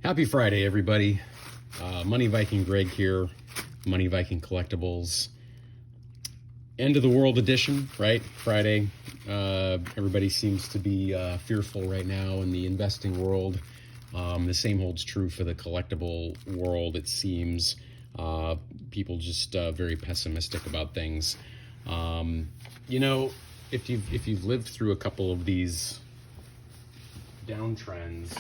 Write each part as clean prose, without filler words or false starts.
Happy Friday, everybody. Money Viking Greg here, Money Viking Collectibles. End of the world edition, right? Friday. Everybody seems to be fearful right now in the investing world. The same holds true for the collectible world, it seems. People just very pessimistic about things. If you've lived through a couple of these downtrends,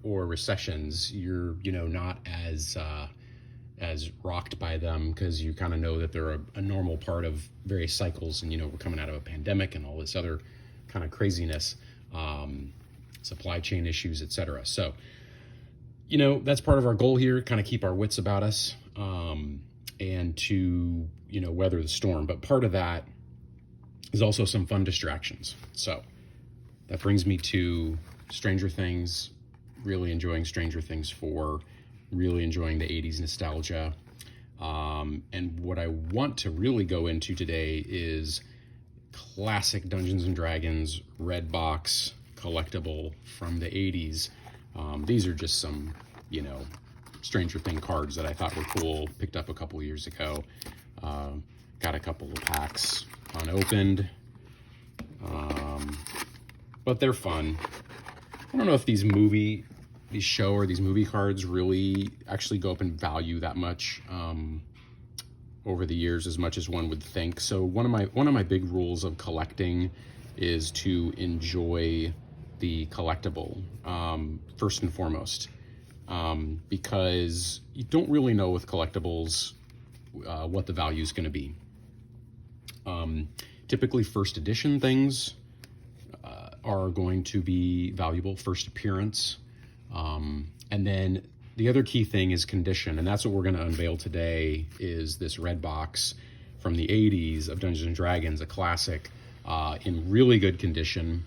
or recessions, you're not as rocked by them, because you kind of know that they're a normal part of various cycles. And we're coming out of a pandemic and all this other kind of craziness, supply chain issues, etc. So that's part of our goal here, kind of keep our wits about us, and to weather the storm. But part of that is also some fun distractions. So that brings me to Stranger Things. Really enjoying Stranger Things 4, really enjoying the 80s nostalgia. And what I want to really go into today is classic Dungeons and Dragons red box collectible from the 80s. These are just some, Stranger Thing cards that I thought were cool. Picked up a couple years ago. Got a couple of packs unopened. But they're fun. I don't know if these movie cards really actually go up in value that much over the years, as much as one would think. So one of my big rules of collecting is to enjoy the collectible first and foremost, because you don't really know with collectibles what the value is going to be. Typically first edition things are going to be valuable, first appearance. And then the other key thing is condition, and that's what we're going to unveil today, is this red box from the 80s of Dungeons and Dragons, a classic, in really good condition.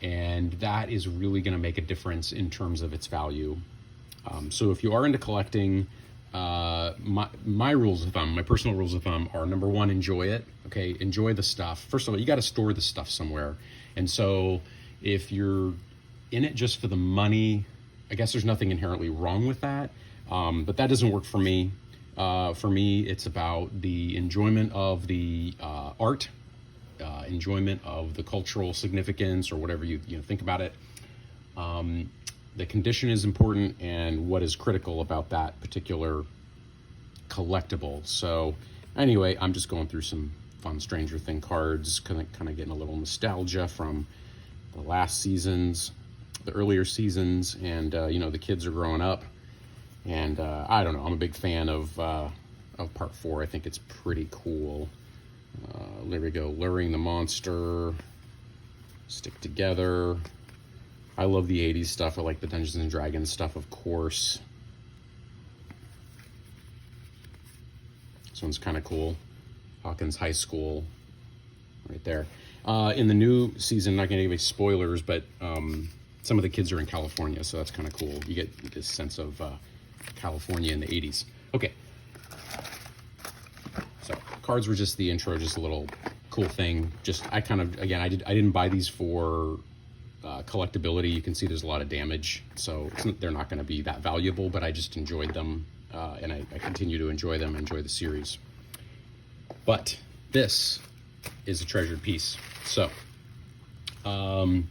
And that is really going to make a difference in terms of its value. So if you are into collecting, my rules of thumb, my personal rules of thumb are: number one, enjoy it. Okay, enjoy the stuff. First of all, you got to store the stuff somewhere. And so if you're in it just for the money, I guess there's nothing inherently wrong with that. But that doesn't work for me. For me, it's about the enjoyment of the art, enjoyment of the cultural significance, or whatever you think about it. The condition is important, and what is critical about that particular collectible. So anyway, I'm just going through some fun Stranger Thing cards, kind of getting a little nostalgia from the last seasons, the earlier seasons, and the kids are growing up, and I don't know, I'm a big fan of part 4. I think it's pretty cool. There we go, luring the monster, stick together. I love the 80s stuff. I like the Dungeons and Dragons stuff, of course. This one's kind of cool. Hawkins High School, right there. In the new season, not going to give you spoilers, but some of the kids are in California, so that's kind of cool. You get this sense of California in the 80s. Okay. So cards were just the intro, just a little cool thing. I didn't buy these for collectability. You can see there's a lot of damage, so they're not going to be that valuable, but I just enjoyed them, and I continue to enjoy them, enjoy the series. But this is a treasured piece. So Gary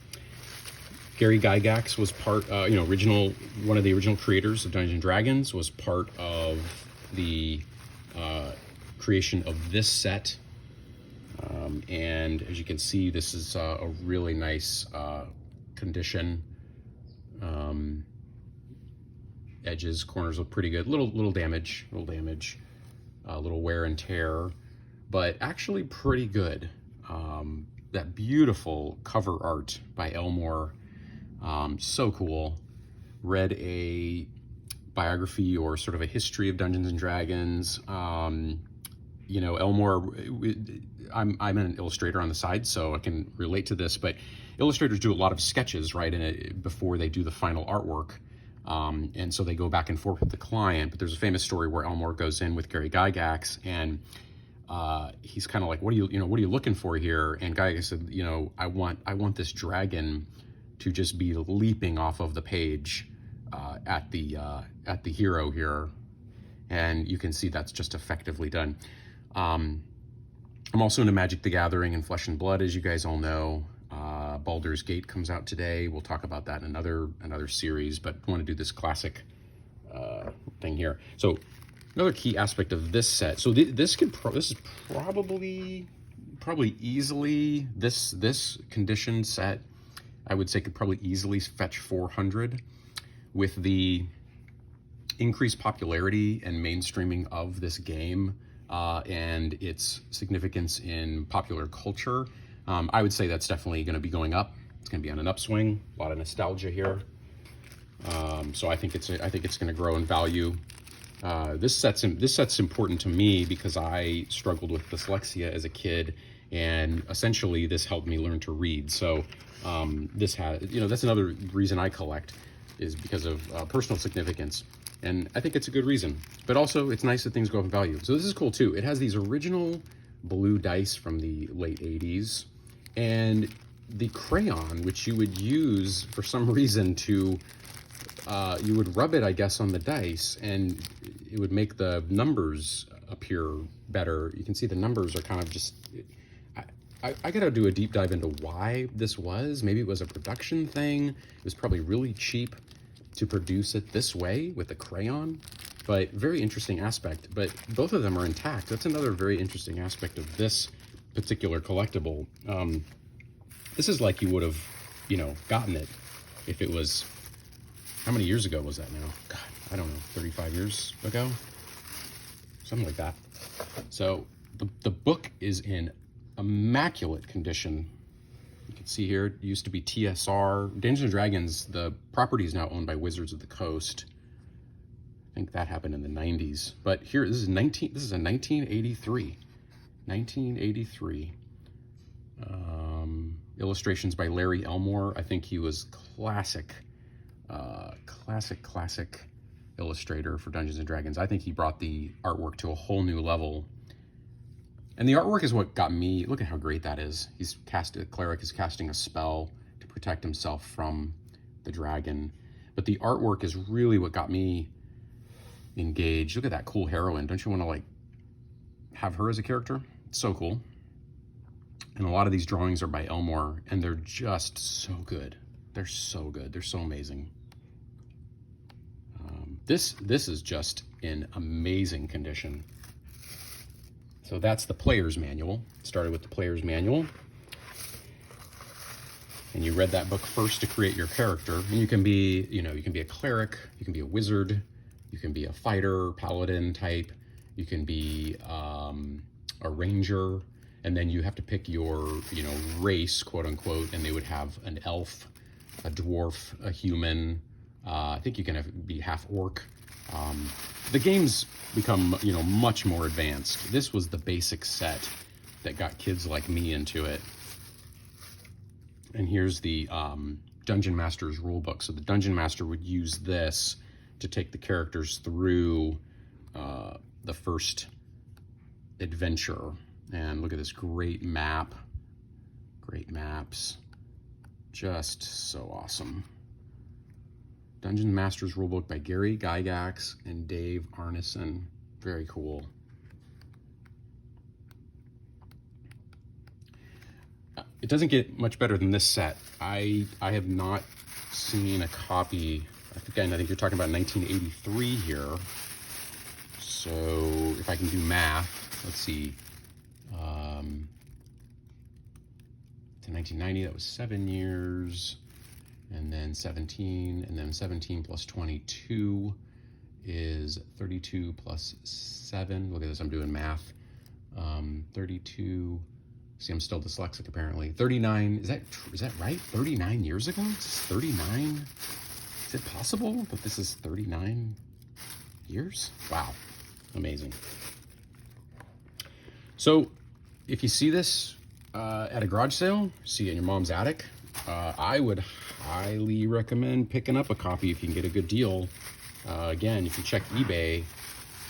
Gygax was part, one of the original creators of Dungeons and Dragons, was part of the creation of this set. And as you can see, this is a really nice condition. Edges, corners look pretty good. Little damage, little wear and tear, but actually pretty good. That beautiful cover art by Elmore, so cool. Read a biography or sort of a history of Dungeons and Dragons. Elmore, I'm an illustrator on the side, so I can relate to this, but illustrators do a lot of sketches, right, before they do the final artwork. And so they go back and forth with the client. But there's a famous story where Elmore goes in with Gary Gygax, and he's kind of like, what are you looking for here? And Gygax said, I want this dragon to just be leaping off of the page at the hero here, and you can see that's just effectively done. I'm also into Magic the Gathering and Flesh and Blood, as you guys all know. Baldur's Gate comes out today. We'll talk about that in another series, but I want to do this classic thing here. So another key aspect of this set. So this is probably easily this condition set, I would say, could probably easily fetch 400 with the increased popularity and mainstreaming of this game and its significance in popular culture. I would say that's definitely going to be going up. It's going to be on an upswing. A lot of nostalgia here. So I think it's going to grow in value. This set's important to me because I struggled with dyslexia as a kid, and essentially this helped me learn to read. So this has, that's another reason I collect, is because of personal significance. And I think it's a good reason. But also, it's nice that things go up in value. So this is cool too. It has these original blue dice from the late 80s, and the crayon, which you would use for some reason to, you would rub it, I guess, on the dice, and it would make the numbers appear better. You can see the numbers are kind of just, I gotta do a deep dive into why this was. Maybe it was a production thing. It was probably really cheap to produce it this way with the crayon, but very interesting aspect. But both of them are intact. That's another very interesting aspect of this particular collectible. This is like you would have, gotten it if it was, how many years ago was that now? God, I don't know, 35 years ago? Something like that. So the book is in immaculate condition. You can see here, it used to be TSR. Dungeons & Dragons, the property is now owned by Wizards of the Coast. I think that happened in the 90s. But here, this is a 1983. 1983. Illustrations by Larry Elmore. I think he was classic illustrator for Dungeons & Dragons. I think he brought the artwork to a whole new level. And the artwork is what got me, look at how great that is. A cleric is casting a spell to protect himself from the dragon. But the artwork is really what got me engaged. Look at that cool heroine. Don't you want to have her as a character? It's so cool. And a lot of these drawings are by Elmore, and they're just so good. They're so good. They're so amazing. This is just in amazing condition. So that's the player's manual. Started with the player's manual. And you read that book first to create your character. And you can be, you can be a cleric, you can be a wizard, you can be a fighter, paladin type, you can be a ranger, and then you have to pick your, race, quote unquote, and they would have an elf, a dwarf, a human. I think you can be half orc. The games become, much more advanced. This was the basic set that got kids like me into it. And here's the Dungeon Master's rulebook. So the Dungeon Master would use this to take the characters through the first adventure. And look at this great map. Great maps. Just so awesome. Dungeon Master's Rulebook by Gary Gygax and Dave Arneson. Very cool. It doesn't get much better than this set. I have not seen a copy. Again, I think you're talking about 1983 here. So if I can do math, let's see. To 1990, that was 7 years. And then 17, and then 17 plus 22 is 32 plus 7. Look at this, I'm doing math. 32, see, I'm still dyslexic apparently. 39, is that right? 39 years ago? It's 39? Is it possible that this is 39 years? Wow, amazing. So if you see this at a garage sale, see it in your mom's attic, I would highly recommend picking up a copy if you can get a good deal. Again, you can check eBay,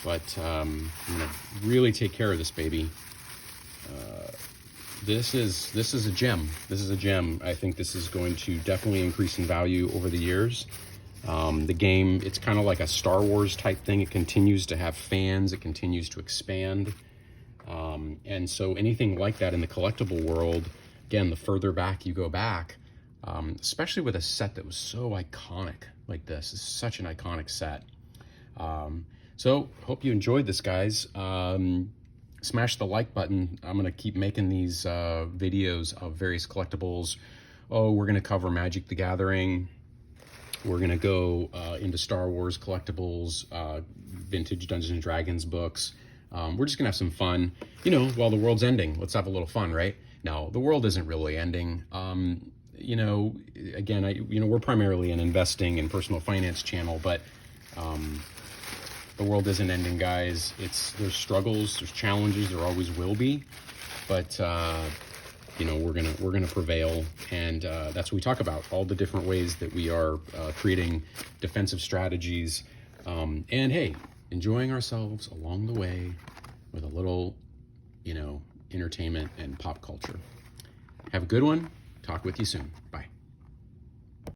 but I'm gonna really take care of this baby. This is a gem. This is a gem. I think this is going to definitely increase in value over the years. The game, it's kind of like a Star Wars type thing. It continues to have fans. It continues to expand. And so anything like that in the collectible world, again, the further back you go back, especially with a set that was so iconic like this, is such an iconic set. So hope you enjoyed this, guys. Smash the like button. I'm going to keep making these videos of various collectibles. Oh, we're going to cover Magic the Gathering. We're going to go into Star Wars collectibles, vintage Dungeons and Dragons books. We're just going to have some fun, you know, while the world's ending. Let's have a little fun, right? No, the world isn't really ending. You know, again, we're primarily an investing and personal finance channel, but the world isn't ending, guys. There's struggles, there's challenges, there always will be, but you know, we're gonna prevail, and that's what we talk about, all the different ways that we are creating defensive strategies, and hey, enjoying ourselves along the way with a little, you know, entertainment and pop culture. Have a good one. Talk with you soon.